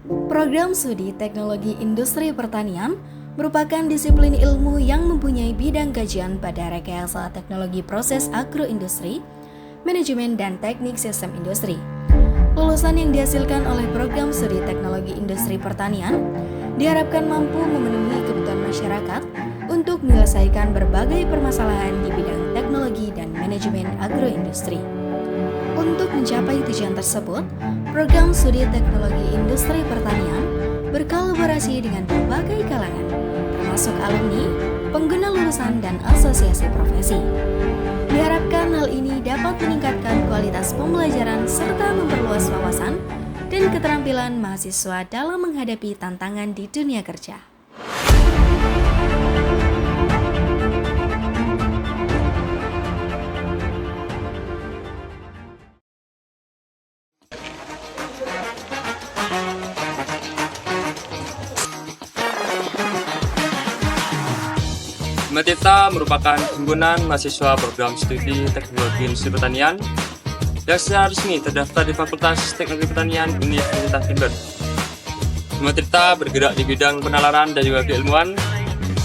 Program Studi Teknologi Industri Pertanian merupakan disiplin ilmu yang mempunyai bidang kajian pada rekayasa teknologi proses agroindustri, manajemen dan teknik sistem industri. Lulusan yang dihasilkan oleh program studi teknologi industri pertanian diharapkan mampu memenuhi kebutuhan masyarakat untuk menyelesaikan berbagai permasalahan di bidang teknologi dan manajemen agroindustri. Untuk mencapai tujuan tersebut, program studi teknologi industri pertanian berkolaborasi dengan berbagai kalangan, termasuk alumni, pengguna lulusan, dan asosiasi profesi. Diharapkan hal ini dapat meningkatkan kualitas pembelajaran serta memperluas wawasan dan keterampilan mahasiswa dalam menghadapi tantangan di dunia kerja. Himatita merupakan himpunan mahasiswa program studi teknologi industri pertanian yang secara resmi terdaftar di Fakultas Teknologi Pertanian Universitas Jember. Himatita bergerak di bidang penalaran dan juga keilmuan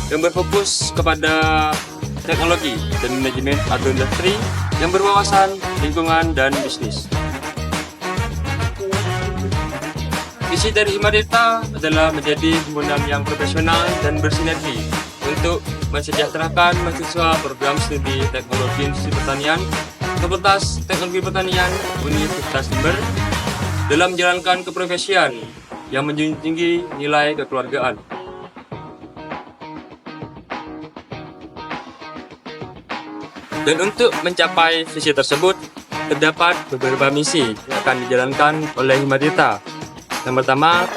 yang berfokus kepada teknologi dan manajemen agroindustri yang berwawasan lingkungan dan bisnis. Visi dari Himatita adalah menjadi himpunan yang profesional dan bersinergi untuk mensejahterakan mahasiswa program studi teknologi industri pertanian Fakultas Teknologi Pertanian Universitas Jember dalam menjalankan keprofesian yang menjunjung tinggi nilai kekeluargaan. Dan untuk mencapai visi tersebut, terdapat beberapa misi yang akan dijalankan oleh Himatita. Yang pertama,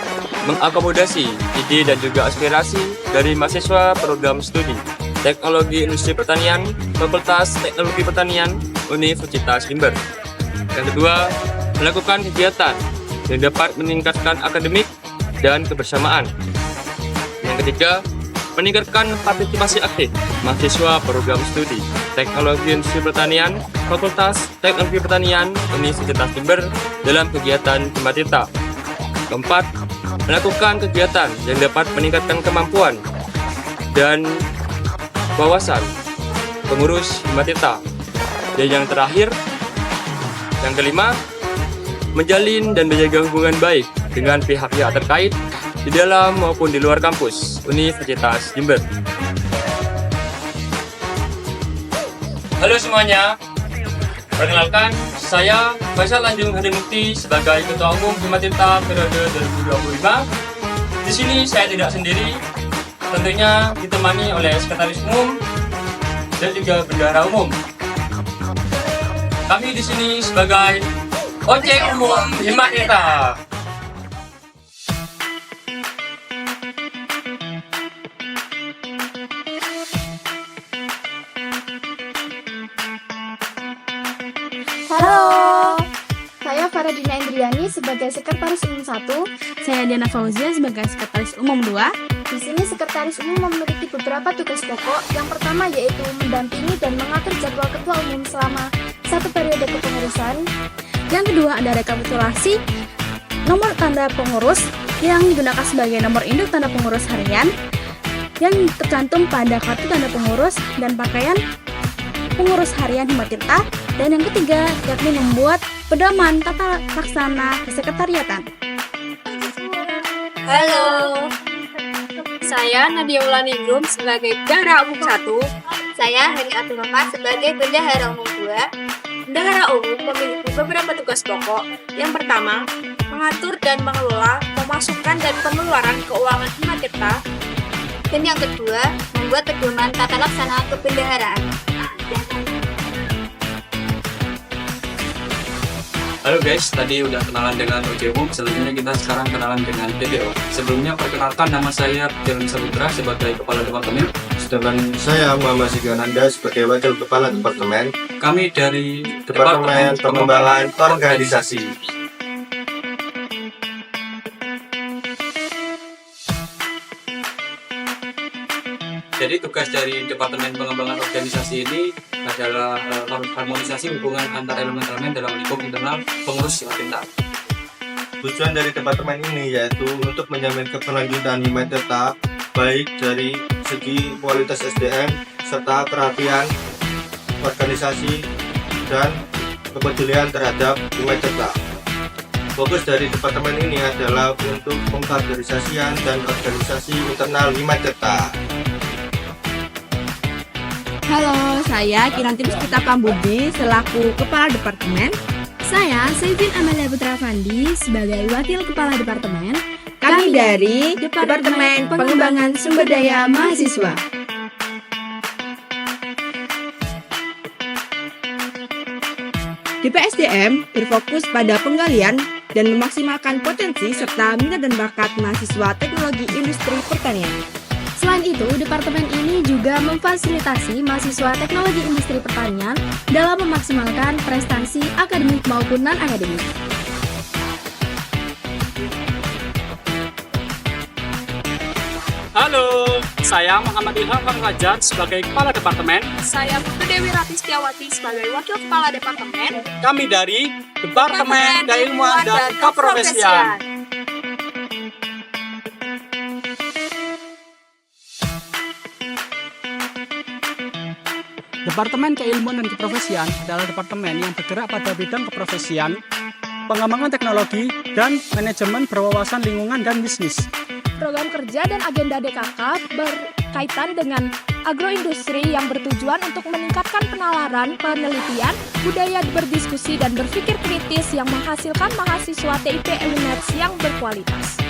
mengakomodasi ide dan juga aspirasi dari mahasiswa program studi Teknologi Industri Pertanian Fakultas Teknologi Pertanian Universitas Jember. Yang kedua, melakukan kegiatan yang dapat meningkatkan akademik dan kebersamaan. Yang ketiga, meningkatkan partisipasi aktif mahasiswa program studi Teknologi Industri Pertanian Fakultas Teknologi Pertanian Universitas Jember dalam kegiatan Himatita. Keempat, melakukan kegiatan yang dapat meningkatkan kemampuan dan wawasan pengurus Himatita. Dan yang terakhir, yang kelima, menjalin dan menjaga hubungan baik dengan pihak-pihak terkait di dalam maupun di luar kampus Universitas Jember. Halo semuanya, perkenalkan, saya Faisal Anjung Hadimukti sebagai Ketua Umum Himatita periode 2025. Di sini saya tidak sendiri, tentunya ditemani oleh Sekretaris Umum dan juga Bendahara Umum. Kami di sini sebagai OC Umum Himatita. Halo, saya Faradina Indriani sebagai Sekretaris Umum 1. Saya Diana Fauzia sebagai Sekretaris Umum 2. Di sini Sekretaris Umum memiliki beberapa tugas pokok. Yang pertama yaitu mendampingi dan mengatur jadwal Ketua Umum selama satu periode kepengurusan. Yang kedua ada rekapitulasi nomor tanda pengurus yang digunakan sebagai nomor induk tanda pengurus harian yang tercantum pada kartu tanda pengurus dan pakaian pengurus harian Himatita. Dan yang ketiga yakni membuat pedoman tata laksana kesekretariatan. Halo, saya Nadia Ulani Grum sebagai Bendahara Umum 1. Saya Heri Aturama sebagai Bendahara Umum 2. Bendahara Umum memiliki beberapa tugas pokok. Yang pertama, mengatur dan mengelola pemasukan dan pengeluaran keuangan Himatita. Dan yang kedua, membuat pedoman tata laksana kebendaharaan. Halo guys, tadi udah kenalan dengan OJU, selanjutnya kita sekarang kenalan dengan TDO. Sebelumnya perkenalkan, nama saya Firman Saputra sebagai Kepala Departemen. Sedangkan saya Muhammad Sigananda sebagai Wakil Kepala Departemen. Kami dari Departemen Pengembangan Organisasi. Jadi tugas dari Departemen Pengembangan Organisasi ini adalah harmonisasi hubungan antar elemen-elemen dalam lingkup internal pengurus Himatita. Tujuan dari departemen ini yaitu untuk menjamin keberlanjutan Himatirta baik dari segi kualitas SDM serta perhatian organisasi dan kepedulian terhadap Himatirta. Fokus dari departemen ini adalah untuk pengkaderisasian dan organisasi internal Himatirta. Halo, saya Kiranti Puspita Pambudi selaku Kepala Departemen. Saya Sevin Amalia Putra Fandi sebagai Wakil Kepala Departemen. Kami dari Departemen Pengembangan Sumber Daya Mahasiswa. DPSDM berfokus pada penggalian dan memaksimalkan potensi serta minat dan bakat mahasiswa teknologi industri pertanian. Selain itu, departemen ini juga memfasilitasi mahasiswa teknologi industri pertanian dalam memaksimalkan prestasi akademik maupun non-akademik. Halo, saya Muhammad Ilham Fajar sebagai Kepala Departemen. Saya Putri Dewi Rati Setiawati sebagai Wakil Kepala Departemen. Kami dari Departemen Keilmuan dan Keprofesian. Departemen Keilmuan dan Keprofesian adalah departemen yang bergerak pada bidang keprofesian, pengembangan teknologi, dan manajemen berwawasan lingkungan dan bisnis. Program kerja dan agenda DKK berkaitan dengan agroindustri yang bertujuan untuk meningkatkan penalaran, penelitian, budaya berdiskusi dan berpikir kritis yang menghasilkan mahasiswa TIP Elinets yang berkualitas.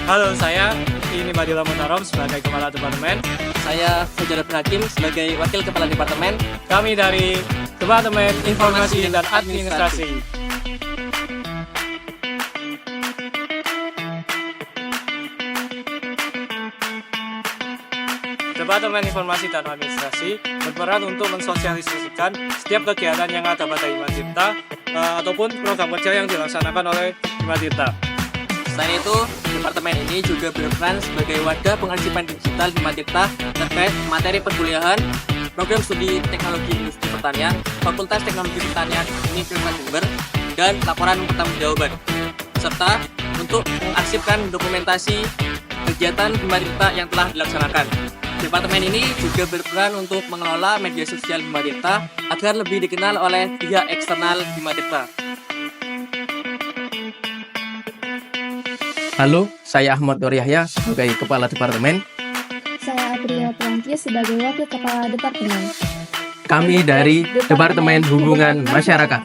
Halo, saya ini Badila Mutarom sebagai Kepala Departemen. Saya Fajar Hakim sebagai Wakil Kepala Departemen. Kami dari Departemen Informasi dan Administrasi. Departemen Informasi dan Administrasi berperan untuk mensosialisasikan setiap kegiatan yang ada pada Himatirta ataupun program kerja yang dilaksanakan oleh Himatirta. Selain itu, departemen ini juga berperan sebagai wadah pengarsipan digital Himatirta terkait materi perkuliahan, program studi teknologi industri pertanian, Fakultas Teknologi Pertanian Universitas Jember, dan laporan pertanggungjawaban, serta untuk mengarsipkan dokumentasi kegiatan Himatirta yang telah dilaksanakan. Departemen ini juga berperan untuk mengelola media sosial Himatirta agar lebih dikenal oleh pihak eksternal Himatirta. Halo, saya Ahmad Nur Yahya sebagai Kepala Departemen. Saya Aprilia Prangki sebagai Wakil Kepala Departemen. Kami dari Departemen Hubungan Masyarakat.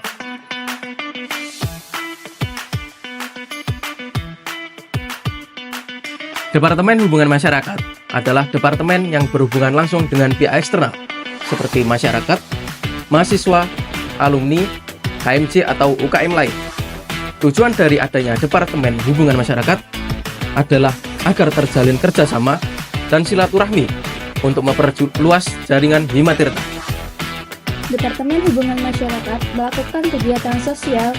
Departemen Hubungan Masyarakat adalah departemen yang berhubungan langsung dengan pihak eksternal seperti masyarakat, mahasiswa, alumni, KMJ atau UKM lain. Tujuan dari adanya Departemen Hubungan Masyarakat adalah agar terjalin kerjasama dan silaturahmi untuk memperluas jaringan Himatirta. Departemen Hubungan Masyarakat melakukan kegiatan sosial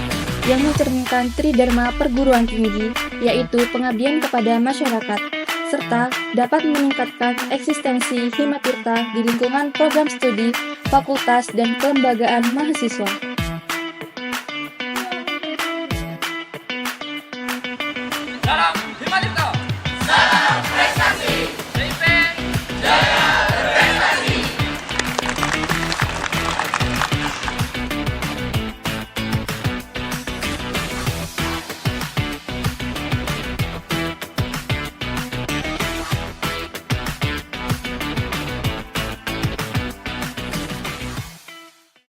yang mencerminkan tridharma perguruan tinggi, yaitu pengabdian kepada masyarakat, serta dapat meningkatkan eksistensi Himatirta di lingkungan program studi, fakultas, dan kelembagaan mahasiswa. Dalam